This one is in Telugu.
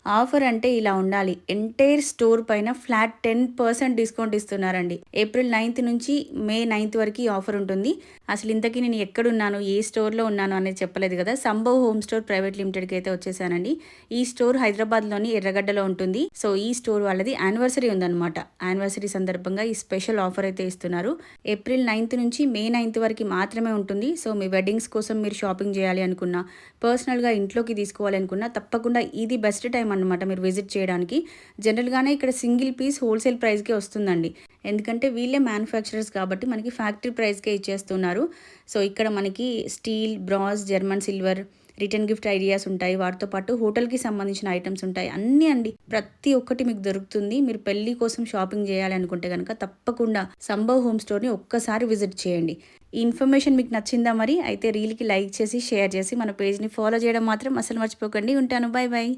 ఆఫర్ అంటే ఇలా ఉండాలి. ఎంటైర్ స్టోర్ పైన ఫ్లాట్ 10% డిస్కౌంట్ ఇస్తున్నారండి. ఏప్రిల్ 9th నుంచి మే 9th వరకు ఈ ఆఫర్ ఉంటుంది. అసలు ఇంతకీ నేను ఎక్కడున్నాను, ఏ స్టోర్‌లో ఉన్నాను అనేది చెప్పలేదు కదా! సంభవ్ హోమ్ స్టోర్ ప్రైవేట్ లిమిటెడ్‌కి అయితే వచ్చేసానండి. ఈ స్టోర్ హైదరాబాద్‌లోని ఎర్రగడ్డలో ఉంటుంది. సో, ఈ స్టోర్ వాళ్ళది యానివర్సరీ ఉందన్నమాట. యానివర్సరీ సందర్భంగా ఈ స్పెషల్ ఆఫర్ అయితే ఇస్తున్నారు. ఏప్రిల్ 9th నుంచి మే 9th వరకు మాత్రమే ఉంటుంది. సో, మీ వెడ్డింగ్స్ కోసం మీరు షాపింగ్ చేయాలి అనుకున్నా, పర్సనల్‌గా ఇంట్లోకి తీసుకోవాలి అనుకున్నా తప్పకుండా ఇది బెస్ట్ టైం అన్నమాట మీరు విజిట్ చేయడానికి. జనరల్‌గానే ఇక్కడ సింగిల్ పీస్ హోల్‌సేల్ ప్రైస్‌కే వస్తుందండి. ఎందుకంటే వీళ్ళే మ్యానుఫ్యాక్చరర్స్ కాబట్టి మనకి ఫ్యాక్టరీ ప్రైస్‌కే ఇచ్చేస్తున్నారు. సో, ఇక్కడ మనకి steel, brass, German silver, return gift ideas ఉంటాయి. వాటితో పాటు హోటల్‌కి సంబంధించిన ఐటెమ్స్ ఉంటాయి. అన్నీ అండి. ప్రతి ఒక్కటి మీకు దొరుకుతుంది. మీరు పెళ్లి కోసం షాపింగ్ చేయాలి అనుకుంటే గనక తప్పకుండా సంభవ్ హోమ్ స్టోర్‌ని ఒక్కసారి విజిట్ చేయండి. ఈ ఇన్ఫర్మేషన్ మీకు నచ్చిందా మరి? అయితే రీల్‌కి లైక్ చేసి, షేర్ చేసి మన పేజ్‌ని ఫాలో చేయడం మాత్రం అస్సలు మర్చిపోకండి. ఉంటాను. Bye bye.